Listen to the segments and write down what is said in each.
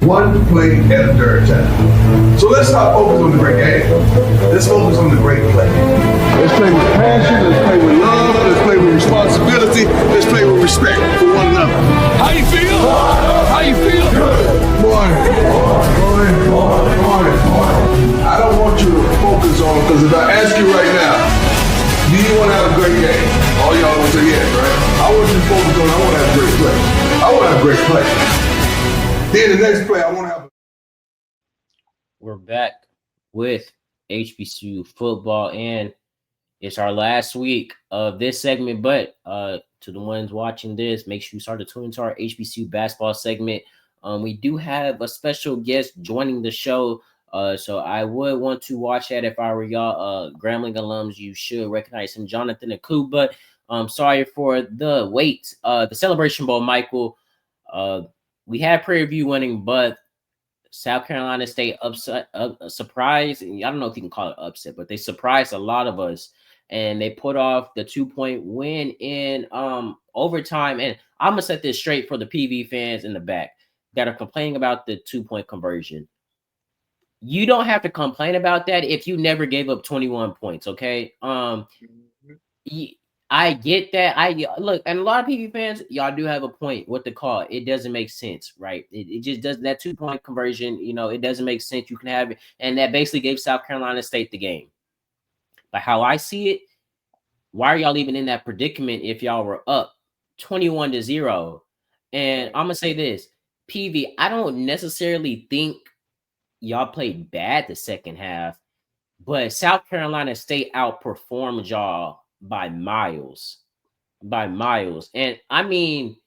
one play at a third time. So let's stop focusing on the great game. Let's focus on the great play. Let's play with passion, let's play with love, let's play with responsibility, let's play with respect for one another. How you feel? How you feel? Morning. I don't want you to focus on, because if I ask you right now, do you want to have a great game? All y'all will say yes, right? I want you to focus on, I want to have a great play. I want to have a great play. Then the next play, I want to have. We're back with HBCU football, and it's our last week of this segment. But to the ones watching this, make sure you start to tune into our HBCU basketball segment. We do have a special guest joining the show. So I would want to watch that if I were y'all. Grambling alums, you should recognize him, Jonathan Aku. But sorry for the wait. The Celebration Bowl, Michael. We had Prairie View winning, but South Carolina State surprised. I don't know if you can call it upset, but they surprised a lot of us, and they put off the 2-point win in overtime. And I'm gonna set this straight for the PV fans in the back that are complaining about the 2-point conversion. You don't have to complain about that if you never gave up 21 points, okay? I get that. I look, and a lot of PV fans, y'all do have a point with the call. It doesn't make sense, right? It just does that 2-point conversion, it doesn't make sense. You can have it, and that basically gave South Carolina State the game. But how I see it, why are y'all even in that predicament if y'all were up 21-0? And I'm gonna say this, PV, I don't necessarily think y'all played bad the second half, but South Carolina State outperformed y'all by miles. And I mean,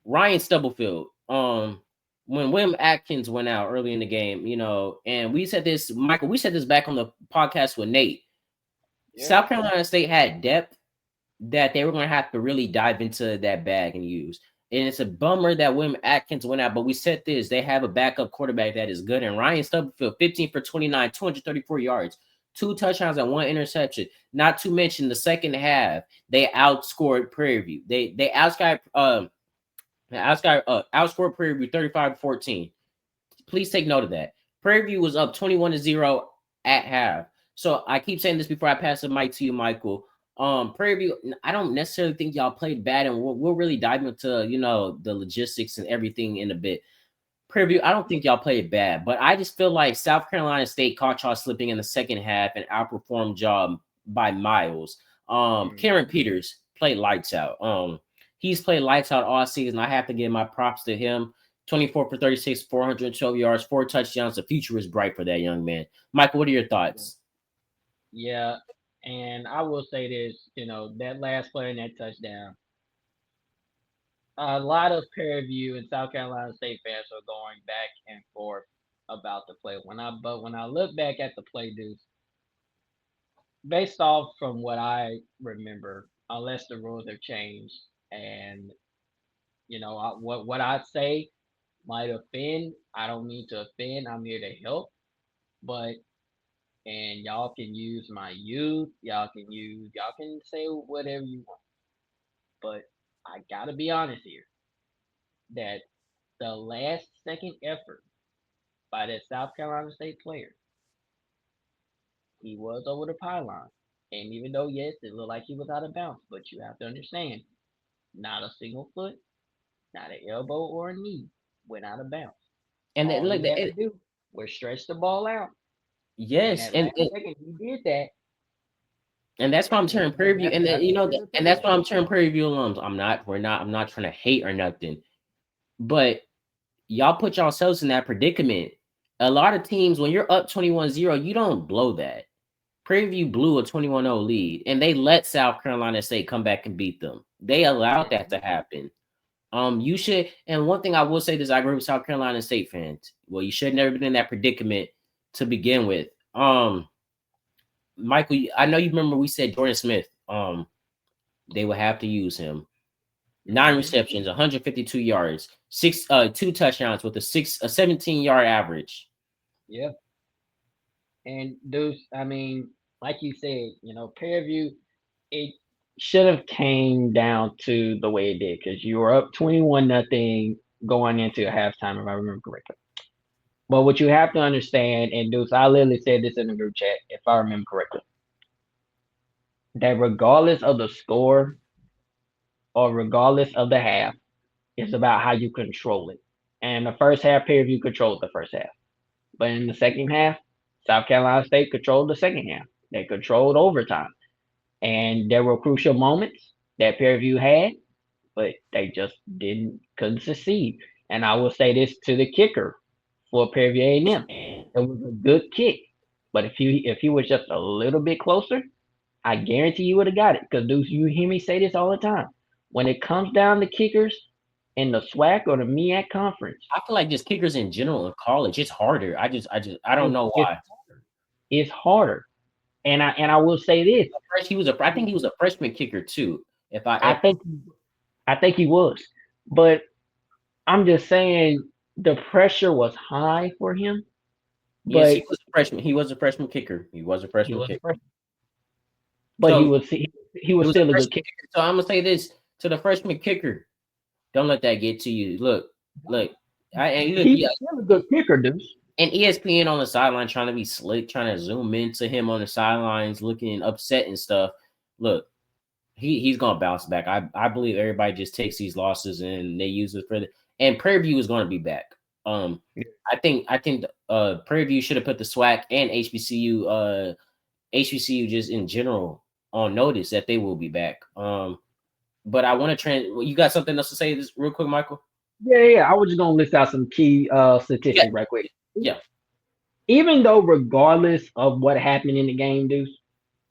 Ryan Stubblefield, when William Atkins went out early in the game, and we said this, Michael, we said this back on the podcast with Nate. Yeah. South Carolina State had depth that they were going to have to really dive into that bag and use. And it's a bummer that William Atkins went out, but we said this, they have a backup quarterback that is good. And Ryan Stubblefield, 15 for 29, 234 yards, 2 touchdowns and 1 interception. Not to mention the second half, they outscored Prairie View. They outscored Prairie View 35-14. Please take note of that. Prairie View was up 21-0 at half. So I keep saying this before I pass the mic to you, Michael. Prairie View, I don't necessarily think y'all played bad, and we'll really dive into the logistics and everything in a bit. Prairie View, I don't think y'all played bad, but I just feel like South Carolina State caught y'all slipping in the second half and outperformed y'all by miles. Karen Peters played lights out. He's played lights out all season. I have to give my props to him. 24 for 36, 412 yards, 4 touchdowns. The future is bright for that young man. Michael, what are your thoughts? Yeah. And I will say this, that last play in that touchdown, a lot of Prairie View and South Carolina State fans are going back and forth about the play. When I look back at the play, dudes, based off from what I remember, unless the rules have changed, and what I say might offend. I don't mean to offend. I'm here to help, and y'all can use my youth. Y'all can say whatever you want. But I gotta be honest here that the last second effort by that South Carolina State player, he was over the pylon. And even though, yes, it looked like he was out of bounds, but you have to understand, not a single foot, not an elbow or a knee went out of bounds. And all he had to do was stretch the ball out. Yes, and second, he did that. And that's why I'm turning Prairie View, and that's why I'm turning Prairie View alums. I'm not trying to hate or nothing, but y'all put yourselves in that predicament. A lot of teams, when you're up 21-0, you don't blow that. Prairie View blew a 21-0 lead, and they let South Carolina State come back and beat them. They allowed that to happen. You should, and one thing I will say this, I agree with South Carolina State fans. Well, you should have never been in that predicament to begin with. Michael, I know you remember we said Jordan Smith, they would have to use him. 9 receptions, 152 yards, 2 touchdowns with a 17-yard average. Yeah. And those, I mean, like you said, Prairie View, it should have came down to the way it did, because you were up 21-0 going into a halftime, if I remember correctly. But what you have to understand, and Deuce, I literally said this in the group chat, if I remember correctly, that regardless of the score or regardless of the half, it's about how you control it. And the first half period, you controlled the first half. But in the second half, South Carolina State controlled the second half. They controlled overtime. And there were crucial moments that pair of you had, but they just couldn't succeed. And I will say this to the kicker for Prairie A&M. It was a good kick. But if he was just a little bit closer, I guarantee you would have got it. Because dudes, you hear me say this all the time. When it comes down to kickers in the SWAC or the MEAC conference, I feel like just kickers in general in college, it's harder. I don't know why. it's harder. And I will say this. I think he was a freshman kicker too. I think he was. But I'm just saying the pressure was high for him. Yes, But he was a freshman. He was a freshman kicker. He was a freshman kicker. But So, he was still a good kicker. So I'm gonna say this to the freshman kicker: don't let that get to you. Look, He's still a good kicker, dude. And ESPN on the sideline trying to be slick, trying to zoom into him on the sidelines, looking upset and stuff. Look, he's gonna bounce back. I believe everybody just takes these losses and they use it for and Prairie View is gonna be back. I think Prairie View should have put the SWAC and HBCU just in general on notice that they will be back. But I want to you got something else to say this real quick, Michael? Yeah. I was just gonna list out some key statistics right quick. Yeah. Even though, regardless of what happened in the game, dude,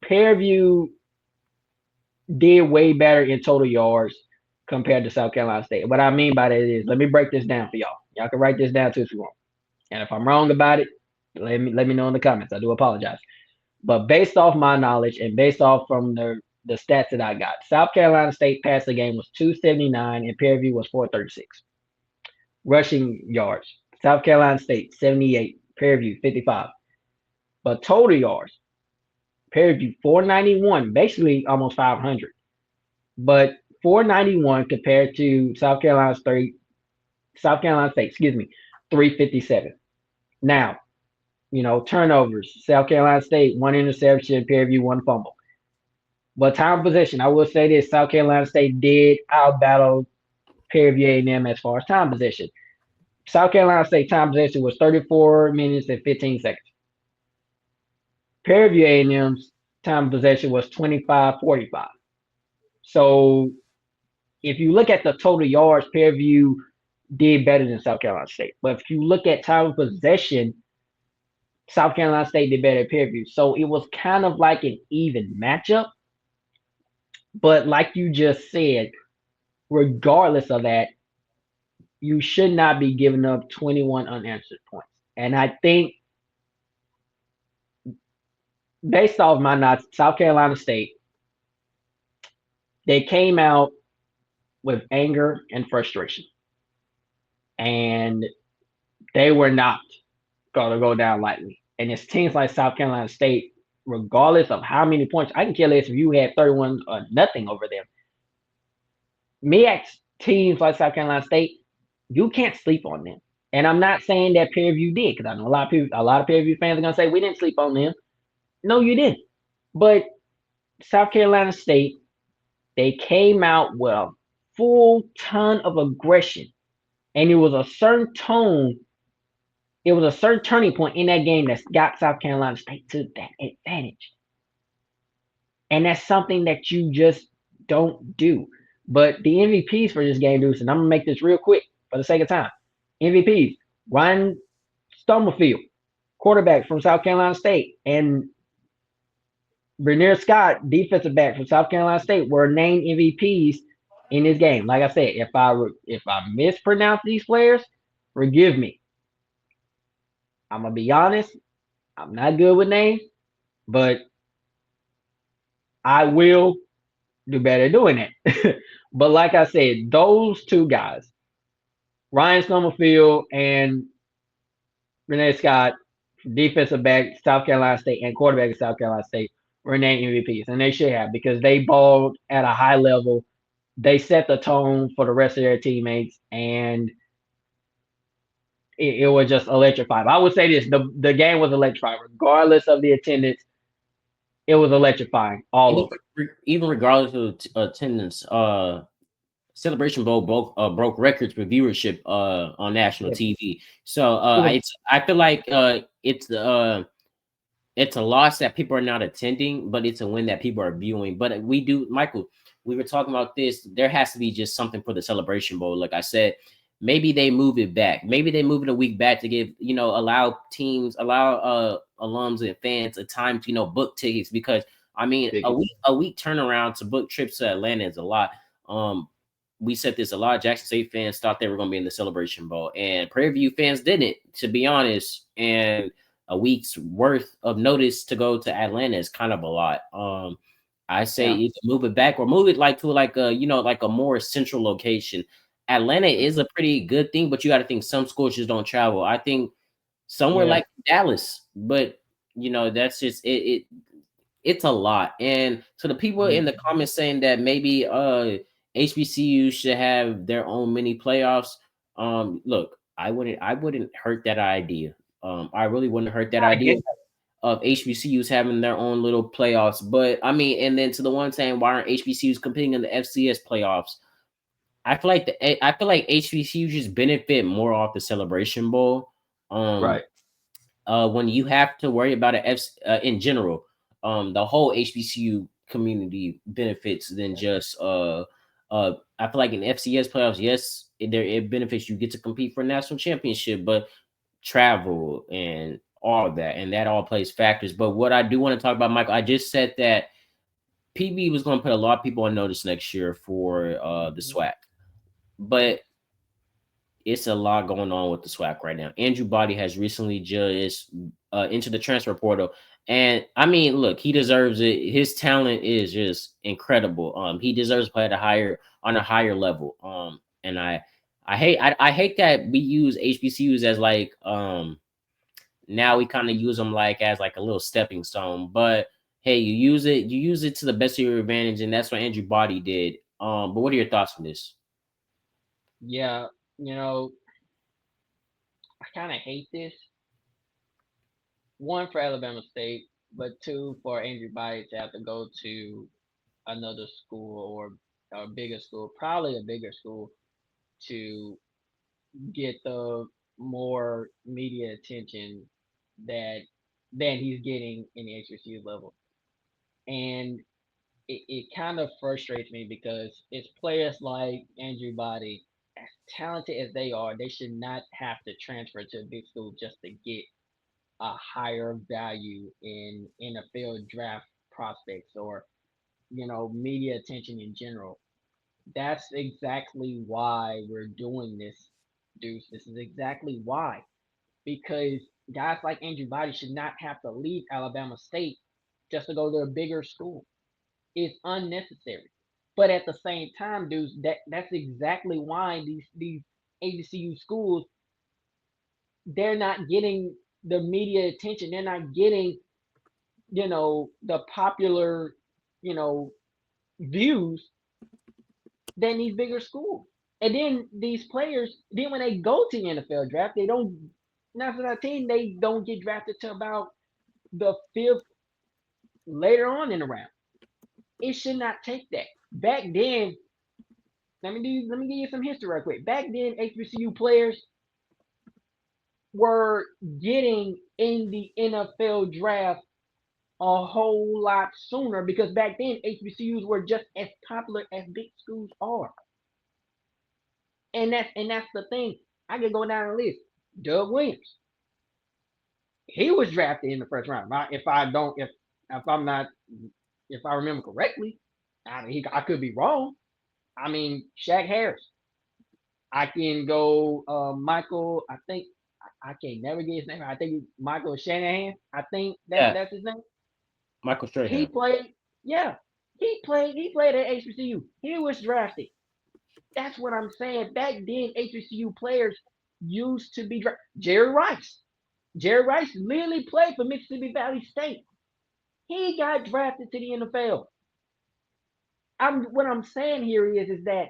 Fairview did way better in total yards compared to South Carolina State. What I mean by that is, let me break this down for y'all. Y'all can write this down too if you want. And if I'm wrong about it, let me know in the comments. I do apologize. But based off my knowledge and based off from the stats that I got, South Carolina State passing game was 279 and Fairview was 436. Rushing yards, South Carolina State 78, Fairview 55. But total yards, Fairview 491, basically almost 500. But 491 compared to South Carolina State, 357. Now, turnovers, South Carolina State, 1 interception, Fairview, 1 fumble. But time possession, I will say this, South Carolina State did outbattle Fairview A&M as far as time possession. South Carolina State time possession was 34 minutes and 15 seconds. Fairview A&M's time possession was 25:45. So if you look at the total yards, Fairview did better than South Carolina State. But if you look at time possession, South Carolina State did better at Fairview. So it was kind of like an even matchup. But like you just said, regardless of that, you should not be giving up 21 unanswered points. And I think based off my notes, South Carolina State, they came out with anger and frustration. And they were not going to go down lightly. And it's teams like South Carolina State, regardless of how many points, I can care less if you had 31 or nothing over them. MEAC teams like South Carolina State, you can't sleep on them. And I'm not saying that Fairview did, because I know a lot of Fairview fans are going to say, we didn't sleep on them. No, you didn't. But South Carolina State, they came out with a full ton of aggression. And it was a certain tone, it was a certain turning point in that game that got South Carolina State to that advantage. And that's something that you just don't do. But the MVPs for this game, dudes, and I'm going to make this real quick for the sake of time. MVPs, Ryan Stumblefield, quarterback from South Carolina State, and Bernier Scott, defensive back from South Carolina State, were named MVPs in this game. Like I said, if I mispronounce these players, forgive me. I'm going to be honest. I'm not good with names, but I will do better doing it. But like I said, those two guys, Ryan Stumblefield and Renee Scott, defensive back, South Carolina State, and quarterback of South Carolina State, were named MVPs. And they should have, because they balled at a high level. They set the tone for the rest of their teammates. And it was just electrifying. I would say this: the game was electrifying, regardless of the attendance. It was electrifying all And over. even regardless of attendance, Celebration Bowl broke records for viewership on national Yeah, TV. So it was. I feel like it's a loss that people are not attending, but it's a win that people are viewing. But we do, Michael, we were talking about this. There has to be just something for the Celebration Bowl. Like I said, maybe they move it back. Maybe they move it a week back to give, allow teams, allow alums and fans a time to, book tickets, because I mean Tickets. a week turnaround to book trips to Atlanta is a lot. Um we said this a lot. Jackson State fans thought they were going to be in the Celebration Bowl, and Prairie View fans didn't, to be honest. And a week's worth of notice to go to Atlanta is kind of a lot. I say Yeah. either move it back or move it like to like a like a more central location. Atlanta is a pretty good thing, but you got to think some schools just don't travel. I think somewhere Yeah. like Dallas, but that's just it's a lot. And to the people in Mhm. the comments saying that maybe HBCU should have their own mini playoffs, look, I wouldn't hurt that idea. I really wouldn't hurt that I get idea of HBCUs having their own little playoffs. But I mean, and then to the one saying why aren't HBCUs competing in the FCS playoffs? I feel like HBCUs just benefit more off the Celebration Bowl. Um, right. when you have to worry about in general, the whole HBCU community benefits than just I feel like in FCS playoffs, yes, it benefits, you get to compete for a national championship, but travel and all of that, and that all plays factors. But what I do want to talk about, Michael, I just said that PB was going to put a lot of people on notice next year for the Mhm. SWAC, but it's a lot going on with the SWAC right now. Andrew Body has recently just into the transfer portal, and I mean, look, he deserves it. His talent is just incredible. He deserves to play at a higher level. And I hate that we use HBCUs as like now we kind of use them like as like a little stepping stone. But hey, you use it to the best of your advantage, and that's what Andrew Body did. But what are your thoughts on this? Yeah. You know, I kind of hate this. One for Alabama State, but two for Andrew Bynum to have to go to another school or a bigger school, probably a bigger school, to get the more media attention that than he's getting in the HBCU level. And it kind of frustrates me because it's players like Andrew Body, as talented as they are, they should not have to transfer to a big school just to get a higher value in NFL draft prospects or media attention in general. That's exactly why we're doing this, Deuce. This is exactly why, because guys like Andrew Body should not have to leave Alabama State just to go to a bigger school. It's unnecessary. But at the same time, dudes, that's exactly why these HBCU schools, they're not getting the media attention. They're not getting the popular you know views than these bigger schools. And then these players, then when they go to the NFL draft, they don't 9 out of 10, they don't get drafted to about the fifth later on in the round. It should not take that. Back then, let me give you some history right quick. Back then, HBCU players were getting in the NFL draft a whole lot sooner because back then HBCUs were just as popular as big schools are. And that's the thing. I could go down the list. Doug Williams. He was drafted in the first round. If I don't if I'm not if I remember correctly. I could be wrong. I mean, Shaq Harris. I can go Michael, I think I can't never get his name. I think Michael Shanahan. I think Yeah, that's his name. Michael He Strahan. played, yeah. He played at HBCU. He was drafted. That's what I'm saying. Back then, HBCU players used to be drafted. Jerry Rice. Jerry Rice literally played for Mississippi Valley State. He got drafted to the NFL. What I'm saying here is that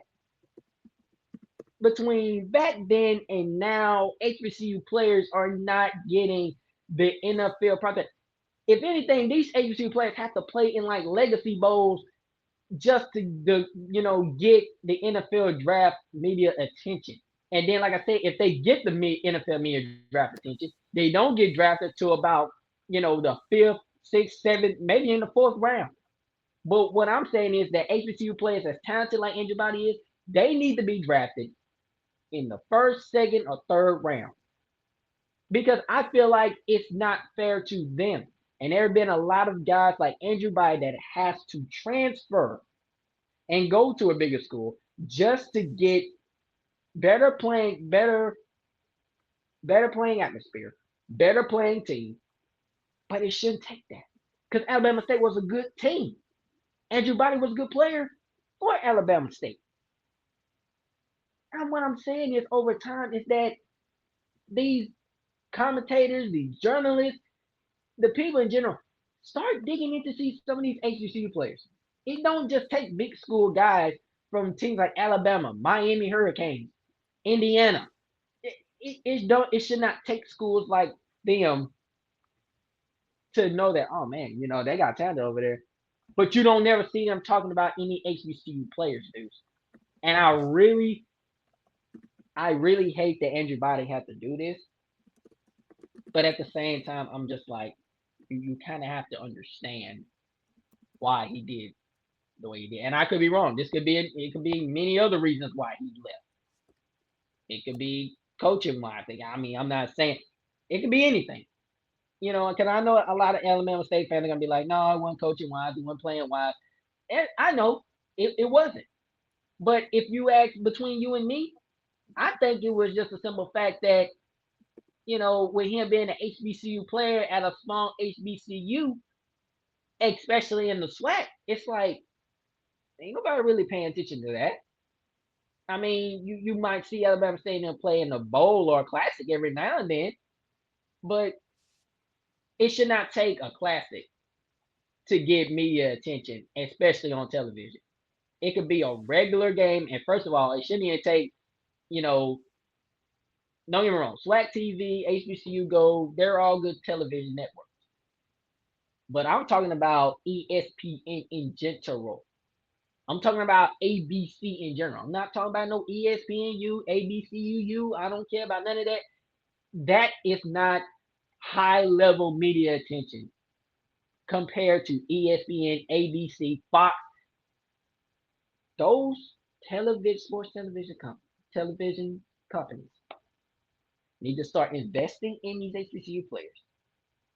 between back then and now, HBCU players are not getting the NFL product. If anything, these HBCU players have to play in like legacy bowls just to get the NFL draft media attention. And then, like I said, if they get the NFL media draft attention, they don't get drafted to about the fifth, sixth, seventh, maybe in the fourth round. But what I'm saying is that HBCU players, as talented like Andrew Body is, they need to be drafted in the first, second, or third round because I feel like it's not fair to them. And there have been a lot of guys like Andrew Body that has to transfer and go to a bigger school just to get better playing atmosphere, better playing team. But it shouldn't take that because Alabama State was a good team. Andrew Body was a good player for Alabama State. And what I'm saying is, over time, is that these commentators, these journalists, the people in general, start digging into see some of these HBCU players. It don't just take big school guys from teams like Alabama, Miami Hurricanes, Indiana. It should not take schools like them to know that, oh man, they got talent over there. But you don't never see them talking about any HBCU players, dudes. And I really hate that Andrew Body had to do this. But at the same time, I'm just like, you kind of have to understand why he did the way he did. And I could be wrong. It could be many other reasons why he left. It could be coaching wise. I mean, I'm not saying it could be anything. Because I know a lot of Alabama State fans are gonna be like, no, it wasn't coaching wise, it wasn't playing wise. And I know it wasn't. But if you ask between you and me, I think it was just a simple fact that, with him being an HBCU player at a small HBCU, especially in the SWAC, it's like ain't nobody really paying attention to that. I mean, you might see Alabama State play in a bowl or a classic every now and then, but it should not take a classic to get media attention, especially on television. It could be a regular game, and first of all, it shouldn't even take, don't get me wrong, SWAC TV, HBCU Go, they're all good television networks. But I'm talking about ESPN in general. I'm talking about ABC in general. I'm not talking about no ESPNU, ABCUU. I don't care about none of that. That is not high-level media attention compared to ESPN, ABC, Fox. Those sports television companies need to start investing in these HBCU players,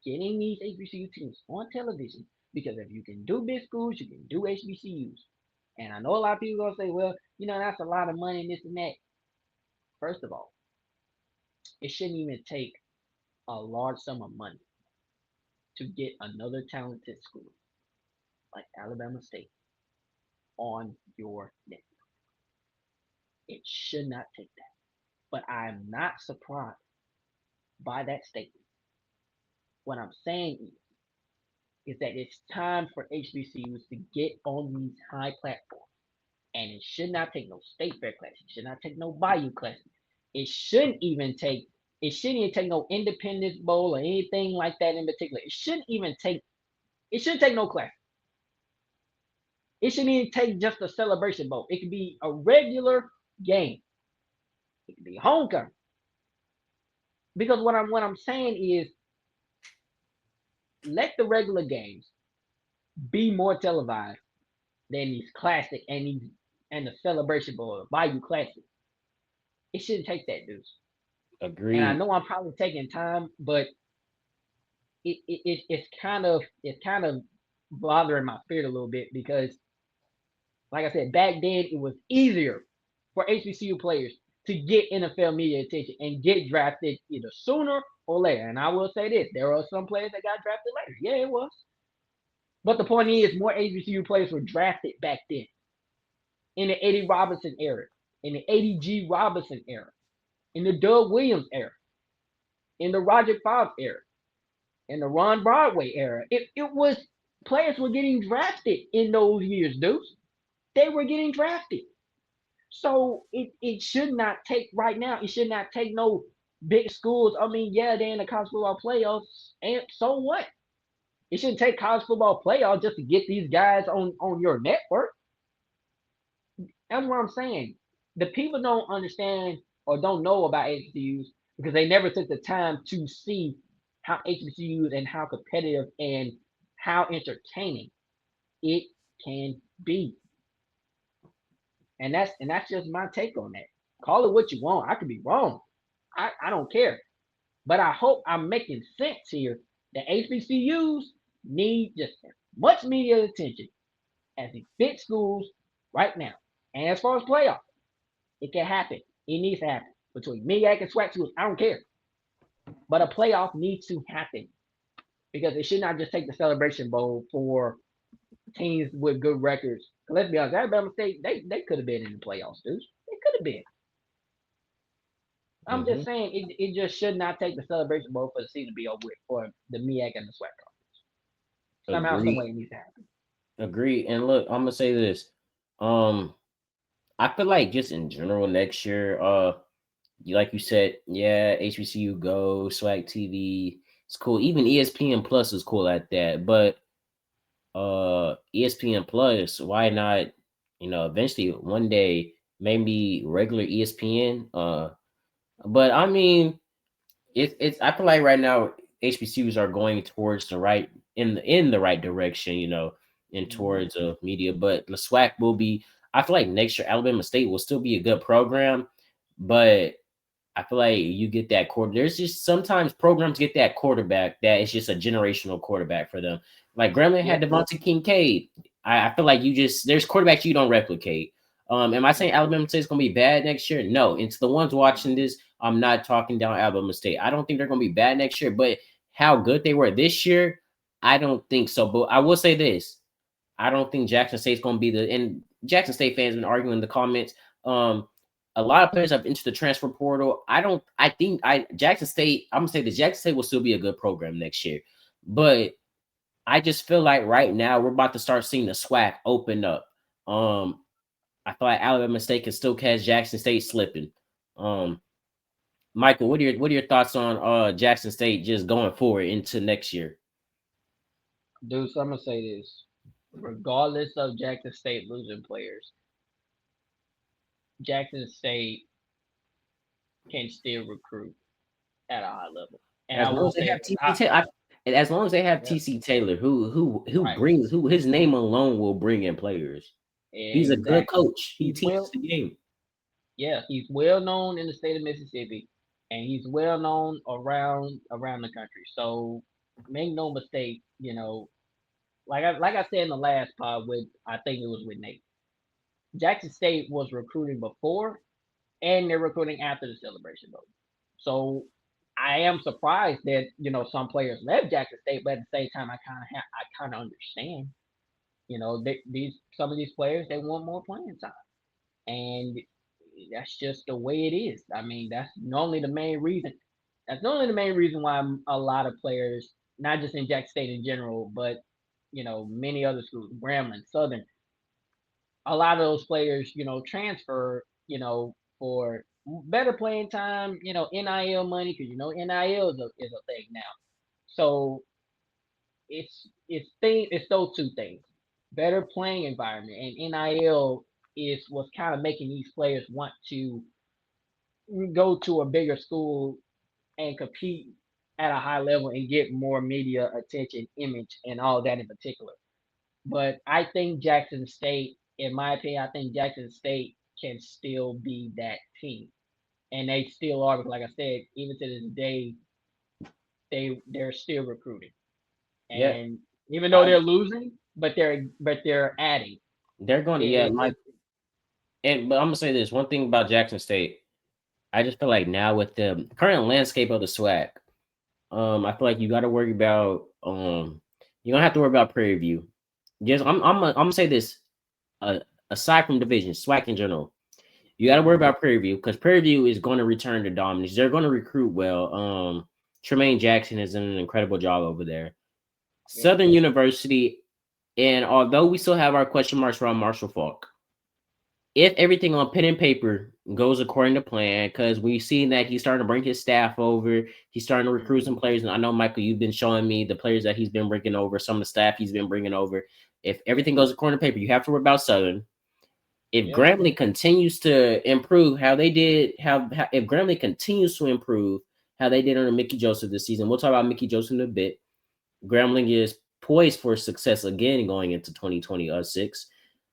getting these HBCU teams on television, because if you can do big schools, you can do HBCUs. And I know a lot of people are going to say, well, that's a lot of money and this and that. First of all, it shouldn't even take a large sum of money to get another talented school like Alabama State on your network. It should not take that. But I'm not surprised by that statement. What I'm saying is that it's time for HBCUs to get on these high platforms. And it should not take no state fair class. It should not take no Bayou class. It shouldn't even take no Independence Bowl or anything like that in particular. It shouldn't take no class. It shouldn't even take just a celebration bowl. It could be a regular game. It could be a homecoming. Because what I'm saying is, let the regular games be more televised than these classic and the celebration bowl, the Bayou Classic. It shouldn't take that, dudes. Agreed. And I know I'm probably taking time, but it's kind of bothering my spirit a little bit because, like I said, back then it was easier for HBCU players to get NFL media attention and get drafted either sooner or later. And I will say this, there are some players that got drafted later. Yeah, it was. But the point is, more HBCU players were drafted back then. In the Eddie Robinson era, in the Eddie G. Robinson era, in the Doug Williams era, in the Roger Fobbs era, in the Ron Broadway era. It was players were getting drafted in those years, dudes. They were getting drafted. So it should not take right now. It should not take no big schools. I mean, yeah, they're in the college football playoffs, and so what? It shouldn't take college football playoffs just to get these guys on your network. That's what I'm saying. The people don't understand or don't know about HBCUs because they never took the time to see how HBCUs and how competitive and how entertaining it can be. And that's just my take on that. Call it what you want. I could be wrong. I don't care. But I hope I'm making sense here. The HBCUs need just as much media attention as the big schools right now. And as far as playoffs, it can happen. It needs to happen. Between MEAC and SWAC schools, I don't care. But a playoff needs to happen because it should not just take the Celebration Bowl for teams with good records. Let's be honest, Alabama State, they could have been in the playoffs, dude. They could have been. I'm Mm-hmm. just saying it just should not take the Celebration Bowl for the season to be over with for the MEAC and the SWAC conference. Somehow, some way Agree. it needs to happen. Agree. And look, I'm gonna say this. Um, I feel like just in general next year, like you said, yeah, HBCU Go, Swag TV, it's cool. Even ESPN Plus is cool at that. But ESPN Plus, why not, eventually one day maybe regular ESPN? But I mean, it's I feel like right now HBCUs are going towards the right in the right direction, and Mm-hmm. towards media. But the SWAC will be. I feel like next year Alabama State will still be a good program, but I feel like you get that quarter. There's just sometimes programs get that quarterback that is just a generational quarterback for them. Like Grambling Yeah, had Devontae Kincaid. I feel like there's quarterbacks you don't replicate. Am I saying Alabama State is going to be bad next year? No. It's the ones watching this. I'm not talking down Alabama State. I don't think they're going to be bad next year, but how good they were this year, I don't think so. But I will say this: I don't think Jackson State's going to be and Jackson State fans been arguing in the comments. A lot of players have entered the transfer portal. I think Jackson State, I'm gonna say the Jackson State will still be a good program next year. But I just feel like right now we're about to start seeing the SWAC open up. I feel like Alabama State can still catch Jackson State slipping. Um, Michael, what are your thoughts on Jackson State just going forward into next year? dude. So I'm gonna say this: regardless of Jackson State losing players, Jackson State can still recruit at a high level. And I As long will as they say have this: TC Taylor, and as long as they have yeah, TC Taylor, who right, brings who his name alone will bring in players. He's a good exactly. coach. He He's teaches well, the game. yeah, he's well known in the state of Mississippi, and he's well known around the country. So make no mistake, like I said in the last pod with I think it was with Nate. Jackson State was recruiting before, and they're recruiting after the Celebration Bowl. So I am surprised that some players left Jackson State, but at the same time, I kind of understand. These some of these players they want more playing time, and that's just the way it is. I mean, that's normally the main reason. That's normally the main reason why a lot of players, not just in Jackson State in general, but many other schools, Grambling, Southern, a lot of those players, transfer, for better playing time, NIL money, because NIL is a thing now. So it's those two things, better playing environment, and NIL is what's kind of making these players want to go to a bigger school and compete at a high level and get more media attention, image, and all that in particular. But I think Jackson State, in my opinion, I think Jackson State can still be that team, and they still are. Because like I said, even to this day, they're still recruiting, Yeah, and even though I, they're losing, but they're adding. they're going to. Yeah, It, Mike. it, But I'm gonna say this one thing about Jackson State. I just feel like now with the current landscape of the SWAC, I feel like you got to worry about you don't have to worry about Prairie View. Just I'm gonna say this. Uh, Aside from division, SWAC in general, you got to worry about Prairie View because Prairie View is going to return to dominance. They're going to recruit well. Tremaine Jackson has done an incredible job over there. yeah, Southern University, and although we still have our question marks around Marshall Falk, if everything on pen and paper goes according to plan, because we've seen that he's starting to bring his staff over, he's starting to recruit some players, and I know Michael, you've been showing me the players that he's been bringing over, some of the staff he's been bringing over. If everything goes according to paper, you have to worry about Southern. If Yeah. Grambling continues to improve how they did, if Grambling continues to improve how they did under Mickey Joseph this season, we'll talk about Mickey Joseph in a bit. Grambling is poised for success again going into 2026.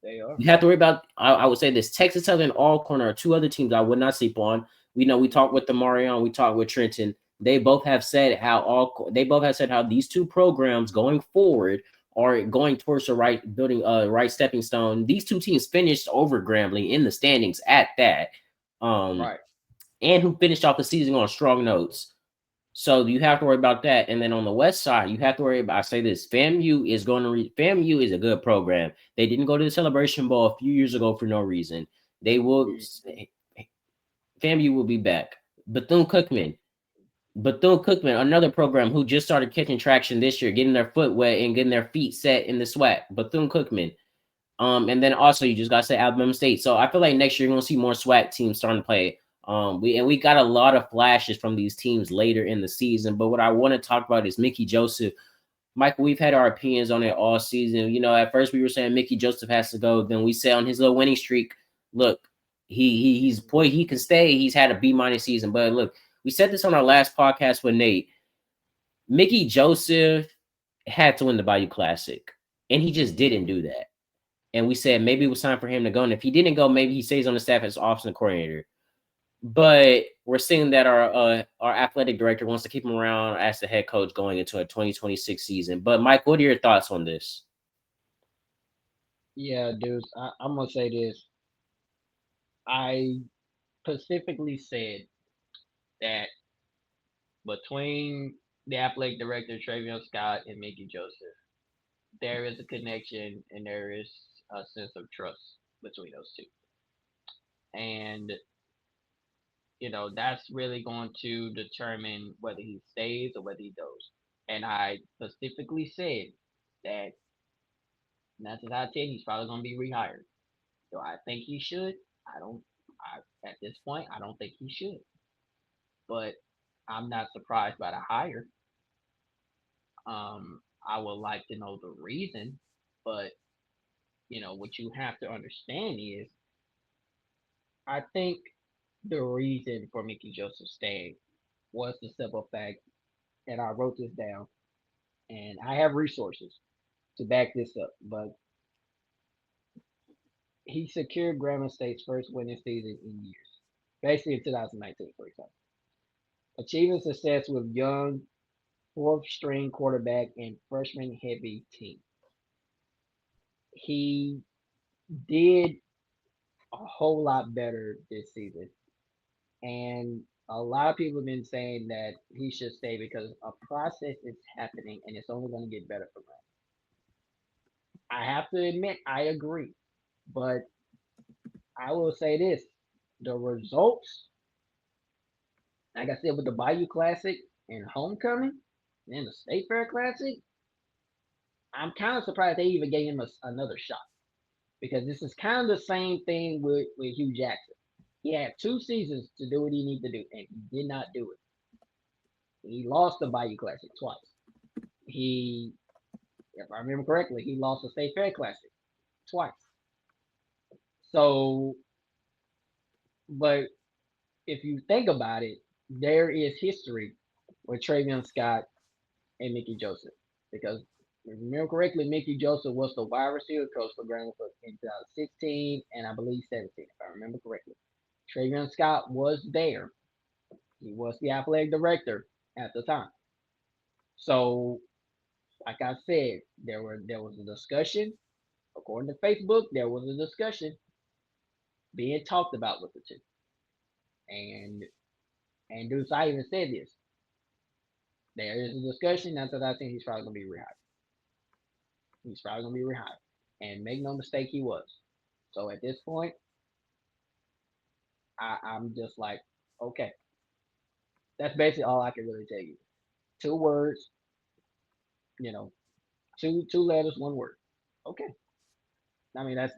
They are. You have to worry about. I would say this: Texas Southern, Alcorn are two other teams I would not sleep on. We know we talked with the Marion, we talked with Trenton. They both have said how these two programs going forward are going towards the right building, right stepping stone. These two teams finished over Grambling in the standings at that, Right. and who finished off the season on strong notes. So you have to worry about that. And then on the west side, you have to worry about, I say this, FAMU is going to FAMU is a good program. They didn't go to the Celebration Bowl a few years ago for no reason. They will FAMU will be back. Bethune Cookman, another program who just started catching traction this year, getting their foot wet and getting their feet set in the SWAC. Bethune-Cookman. And then also you just gotta say Alabama State. So I feel like next year you're gonna see more SWAC teams starting to play. We got a lot of flashes from these teams later in the season. But what I want to talk about is Mickey Joseph. Michael, we've had our opinions on it all season. You know, at first we were saying Mickey Joseph has to go. Then we said on his little winning streak, look, he's boy, he can stay. He's had a B- season. But look, we said this on our last podcast with Nate. Mickey Joseph had to win the Bayou Classic, and he just didn't do that. And we said maybe it was time for him to go. And if he didn't go, maybe he stays on the staff as offensive coordinator. But we're seeing that our athletic director wants to keep him around as the head coach going into a 2026 season. But Mike, what are your thoughts on this? Yeah, dudes. I'm gonna say this. I specifically said that between the athletic director Travion Scott and Mickey Joseph, there is a connection and there is a sense of trust between those two. And that's really going to determine whether he stays or whether he goes. And I specifically said that 9 out of 10, he's probably going to be rehired. Do I think he should? I don't. At this point, I don't think he should. But I'm not surprised by the hire. I would like to know the reason, but what you have to understand is, I think the reason for Mickey Joseph staying was the simple fact, and I wrote this down, and I have resources to back this up, but he secured Grambling State's first winning season in years, basically in 2019, for example. Achieving success with young fourth string quarterback and freshman heavy team. He did a whole lot better this season. And a lot of people have been saying that he should stay because a process is happening and it's only going to get better from that. I have to admit, I agree. But I will say this, the results, like I said, with the Bayou Classic and Homecoming and the State Fair Classic, I'm kind of surprised they even gave him another shot because this is kind of the same thing with Hugh Jackson. He had 2 seasons to do what he needed to do, and he did not do it. He lost the Bayou Classic twice. He, if I remember correctly, he lost the State Fair Classic twice. So, but if you think about it, there is history with Travion Scott and Mickey Joseph. Because if you remember correctly, Mickey Joseph was the wide receiver coach for Grambling in 2016 and I believe 17, if I remember correctly. Travion Scott was there. He was the athletic director at the time. So, like I said, there was a discussion. According to Facebook, there was a discussion being talked about with the two. And Deuce, I even said this. There is a discussion. After that, I think he's probably gonna be rehired. He's probably gonna be rehired. And make no mistake, he was. So at this point, I'm just like, okay. That's basically all I can really tell you. 2 words, you know, two letters, 1 word. Okay. I mean that's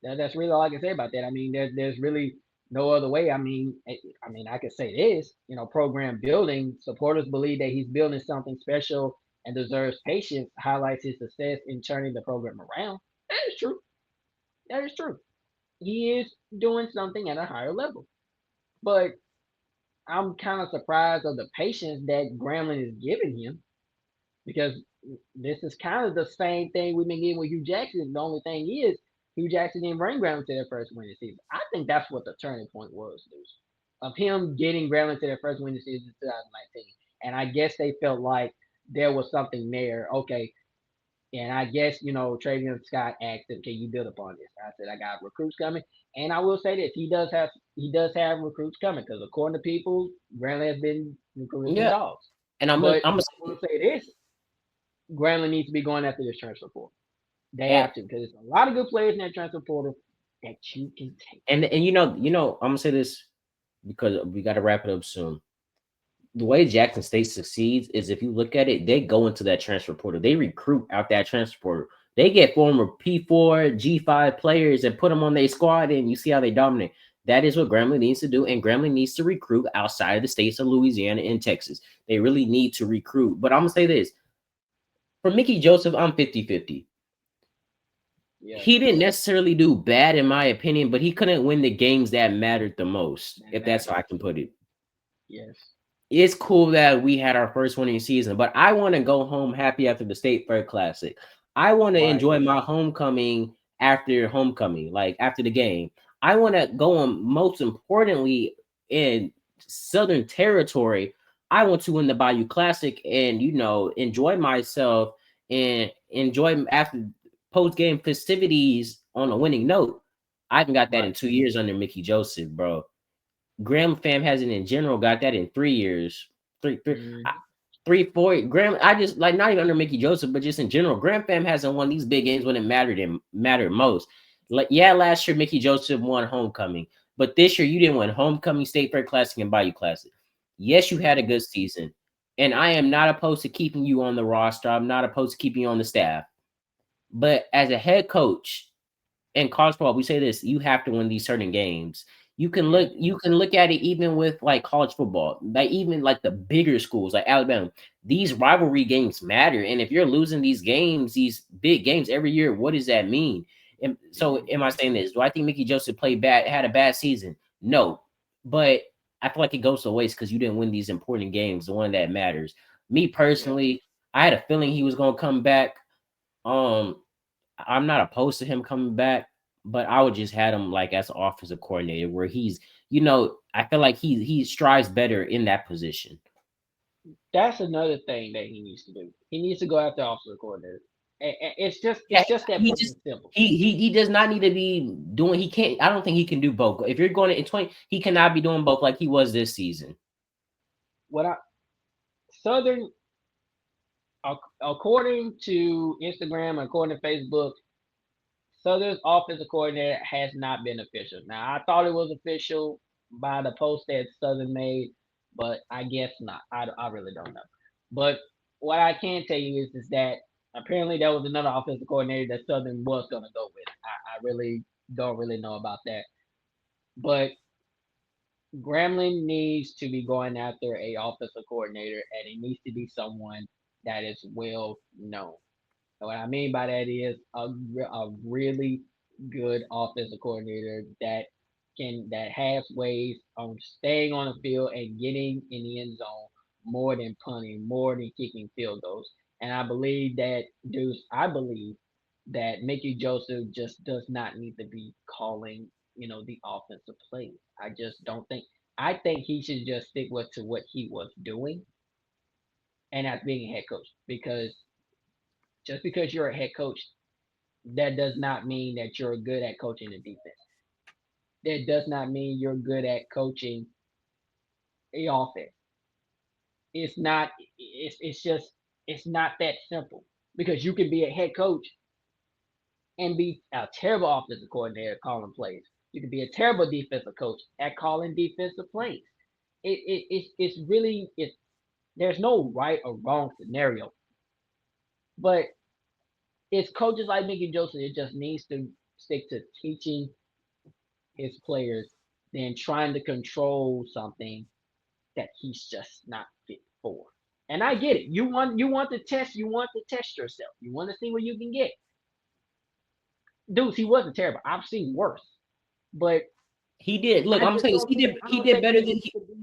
That's really all I can say about that. I mean, there's really no other way. I mean, I could say this. Program building supporters believe that he's building something special and deserves patience. Highlights his success in turning the program around. That is true. That is true. He is doing something at a higher level, but I'm kind of surprised of the patience that Grambling is giving him because this is kind of the same thing we've been getting with Hugh Jackson. The only thing is, Hugh Jackson didn't bring Grambling to their first win this season. I think that's what the turning point was, dude, of him getting Grambling to their first win this season in 2019. And I guess they felt like there was something there. Okay. And I guess, Travion Scott asked him, "Can you build upon this?" I said, "I got recruits coming." And I will say this, he does have recruits coming because according to people, Grambling has been recruiting some Yeah, dogs. and But I'm I will say this, Grambling needs to be going after this transfer portal. They and have to because there's a lot of good players in that transfer portal that you can take. and I'm gonna say this because we got to wrap it up soon. The way Jackson State succeeds is if you look at it, they go into that transfer portal. They recruit out that transfer portal. They get former P4, G5 players and put them on their squad, and you see how they dominate. That is what Grambling needs to do, and Grambling needs to recruit outside of the states of Louisiana and Texas. They really need to recruit. But I'm going to say this. For Mickey Joseph, I'm 50-50. Yes, He didn't necessarily do bad, in my opinion, but he couldn't win the games that mattered the most, that if that's how I matters. can put it. Yes, It's cool that we had our first winning season, but I want to go home happy after the State Fair Classic. I want to right. enjoy my homecoming after homecoming, like after the game. I want to go on, most importantly, in Southern Territory. I want to win the Bayou Classic and, enjoy myself and enjoy after post game festivities on a winning note. I haven't got that in Right. 2 years under Mickey Joseph, bro. Graham fam hasn't in general got that in 3 years. Hmm. 4 Graham. I just like not even under Mickey Joseph, but just in general, Graham fam hasn't won these big games when it mattered most. Like yeah, last year Mickey Joseph won homecoming, but this year you didn't win homecoming, State Fair Classic, and Bayou Classic. Yes, you had a good season, and I am not opposed to keeping you on the roster. I'm not opposed to keeping you on the staff, but as a head coach in college football, we say this: you have to win these certain games. Yes. You can look at it even with like college football, like even like the bigger schools like Alabama. These rivalry games matter, and if you're losing these games, these big games every year, what does that mean? And so, Hmm. am I saying this? Do I think Mickey Joseph played bad, had a bad season? No, but I feel like it goes to waste because you didn't win these important games, the one that matters. Me Yeah. personally, I had a feeling he was gonna come back. Um, I'm not opposed to him coming back, but I would just had him like as an offensive coordinator where I feel like he strives better in that position. That's another thing that he needs to do. He needs to go after offensive coordinator. It's just Yeah, it's just that he plain just and simple. he does not need to be doing. He can't. I don't think he can do both. If you're going to in 20, he cannot be doing both like he was this season. What I Southern according to Instagram, according to Facebook, Southern's offensive coordinator has not been official. Now I thought it was official by the post that Southern made, but I guess not. I really don't know. But what I can tell you is that apparently there was another offensive coordinator that Southern was gonna go with. I really don't really know about that. But Gremlin needs to be going after a offensive coordinator, and it needs to be someone that is well known. And what I mean by that is a really good offensive coordinator that has ways on staying on the field and getting in the end zone more than punting, more than kicking field goals. And I believe that, Deuce, I believe that Mickey Joseph just does not need to be calling, the offensive plays. I just don't think. I think he should just stick with to what he was doing and as being a head coach because just because you're a head coach, that does not mean that you're good at coaching the defense. That does not mean you're good at coaching the offense. It's not. It's just. It's not that simple because you can be a head coach and be a terrible offensive coordinator calling plays. You can be a terrible defensive coach at calling defensive plays. It's really there's no right or wrong scenario, but it's coaches like Mickey Joseph. It just needs to stick to teaching his players than trying to control something that he's just not fit for. And I get it. You want to test yourself. You want to see what you can get. Dudes, he wasn't terrible. I've seen worse. But He did. Look, I I'm just saying this. don't think He did better than needs to be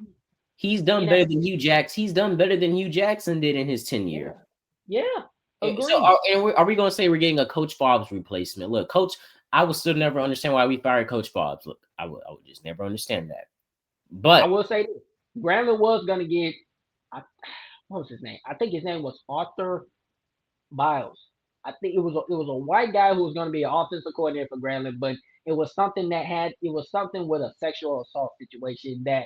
he's done in better that than Hugh position. Jackson. He's done better than Hugh Jackson did in his tenure. Yeah. So Agreed. are we going to say we're getting a Coach Fobbs replacement? Look, Coach, I will still never understand why we fired Coach Fobbs. Look, I would just never understand that. I But will say this. Grambling was gonna get what was his name? I think his name was Arthur Biles. I think it was a white guy who was going to be an offensive coordinator for Grambling, but it was something with a sexual assault situation that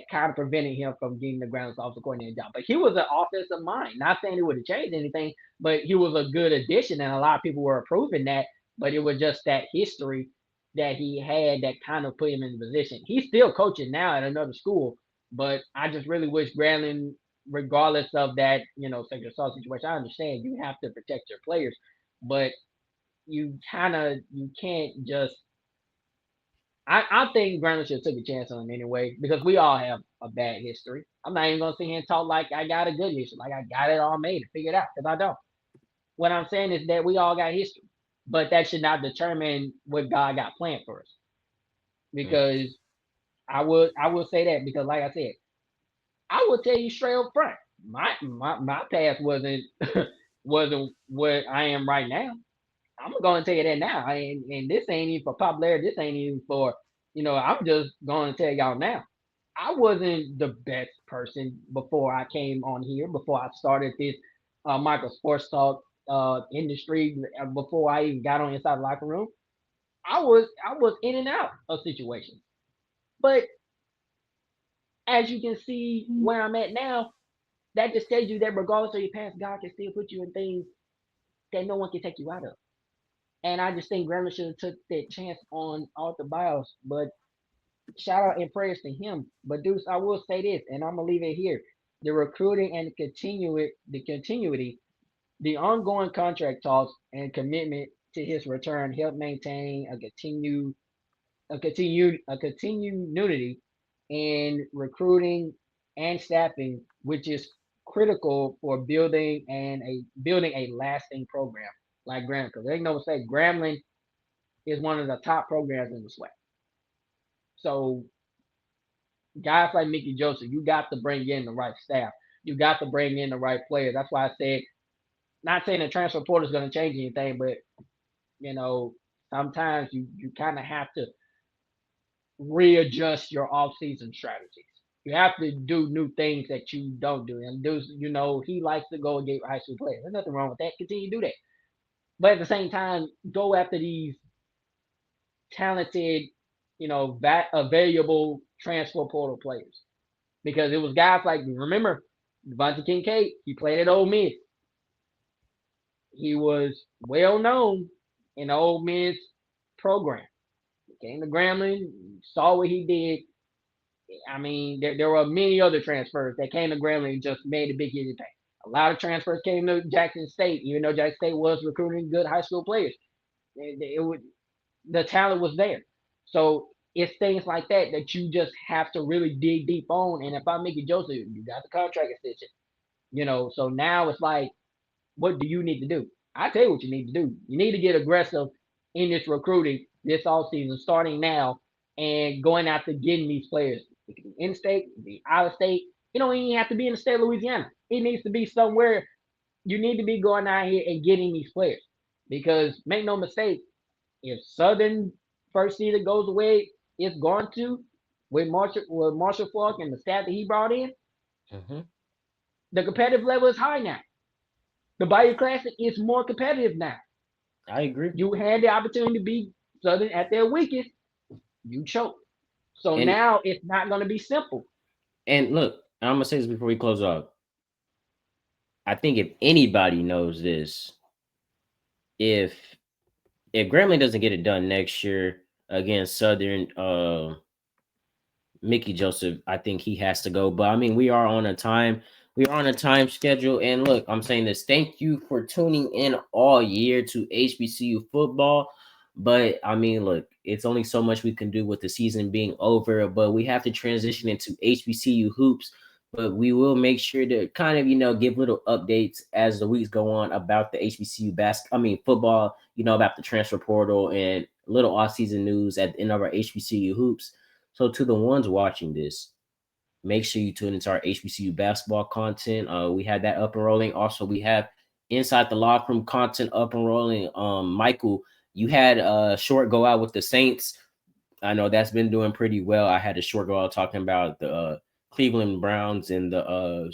kind of prevented him from getting the Grambling offensive coordinator job. But he was an offensive mind. Not saying it would have changed anything, but he was a good addition, and a lot of people were approving that. But it was just that history that he had that kind of put him in the position. He's still coaching now at another school, but I just really wish Grambling, regardless of that, sexual assault situation, I understand you have to protect your players, but you can't just. I think Grambling should have took a chance on him anyway because we all have a bad history. I'm not even gonna sit here and talk like I got a good history, like I got it all made and figured out because I don't. What I'm saying is that we all got history, but that should not determine what God got planned for us. Because I will say that because, like I said, I will tell you straight up front, my past wasn't wasn't what I am right now. I'm going to tell you that now, and this ain't even for popularity. This ain't even for I'm just going to tell y'all now. I wasn't the best person before I came on here. Before I started this Michael Sports Talk industry. Before I even got on inside the locker room, I was in and out of situations. But as you can see where I'm at now, that just tells you that regardless of your past, God can still put you in things that no one can take you out of. And I just think Grambling should have took that chance on Arthur Biles. But shout out and prayers to him. But Deuce, I will say this, and I'm gonna leave it here. The recruiting and the continuity, the ongoing contract talks and commitment to his return help maintain a continuity in recruiting and staffing, which is critical for building a lasting program like Grambling. Because there's no mistake, Grambling is one of the top programs in the SWAC. So guys like Mickey Joseph, you got to bring in the right staff. You got to bring in the right players. That's why I said, not saying the transfer portal is going to change anything, but sometimes you kind of have to readjust your off-season strategies. You have to do new things that you don't do. And he likes to go and get high school players. There's nothing wrong with that. Continue to do that. But at the same time, go after these talented, available transfer portal players. Because it was guys like, remember, Devontae Kincaid, he played at Ole Miss. He was well known in the Ole Miss program. He came to Grambling, saw what he did. I mean, there were many other transfers that came to Grambling and just made a big impact. A lot of transfers came to Jackson State, even though Jackson State was recruiting good high school players. The talent was there. So it's things like that you just have to really dig deep on. And if I'm Mickey Joseph, you got the contract extension. So now it's like, what do you need to do? I tell you what you need to do. You need to get aggressive in this recruiting this offseason, starting now, and going after getting these players. It could be in state, it could be out of state. You don't even have to be in the state of Louisiana. It needs to be somewhere. You need to be going out here and getting these players. Because make no mistake, if Southern first season goes away, it's going to with Marshall Falk and the staff that he brought in. mm-hmm. The competitive level is high now. The Bayou Classic is more competitive now. I agree. You had the opportunity to beat Southern at their weakest. You choked. So And now it's not going to be simple. And look, I'm gonna say this before we close off. I think if anybody knows this, if Grambling doesn't get it done next year against Southern, Mickey Joseph, I think he has to go. But I mean, we are on a time schedule. And look, I'm saying this. Thank you for tuning in all year to HBCU football. But I mean, look, it's only so much we can do with the season being over, but we have to transition into HBCU hoops. But we will make sure to kind of, give little updates as the weeks go on about the HBCU football, about the transfer portal and little off-season news at the end of our HBCU hoops. So to the ones watching this, make sure you tune into our HBCU basketball content. We had that up and rolling. Also, we have inside the locker room content up and rolling. Michael, you had a short go out with the Saints. I know that's been doing pretty well. I had a short go out talking about the Cleveland Browns and the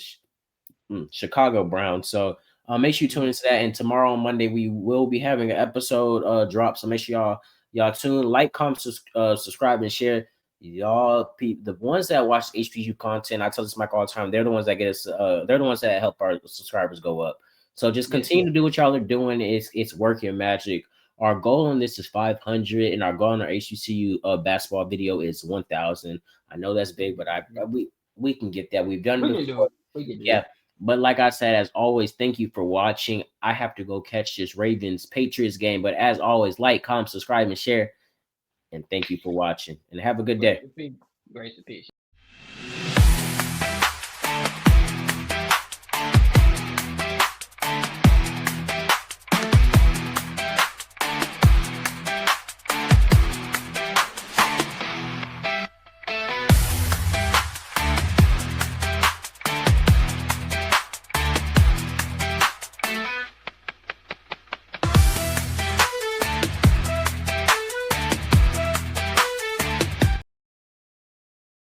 Chicago Browns. So make sure you tune into that. And tomorrow on Monday we will be having an episode drop. So make sure y'all tune, like, comment, subscribe, and share. The ones that watch HBCU content, I tell this Mike all the time, they're the ones that get us. They're the ones that help our subscribers go up. So just continue to do what y'all are doing. It's working magic. Our goal on this is 500, and our goal on our HBCU basketball video is 1,000. I know that's big, but we can get that. We've done it before. We can do Yeah. it. But like I said, as always, thank you for watching. I have to go catch this Ravens Patriots game. But as always, like, comment, subscribe, and share. And thank you for watching. And have a good day. Grace and peace.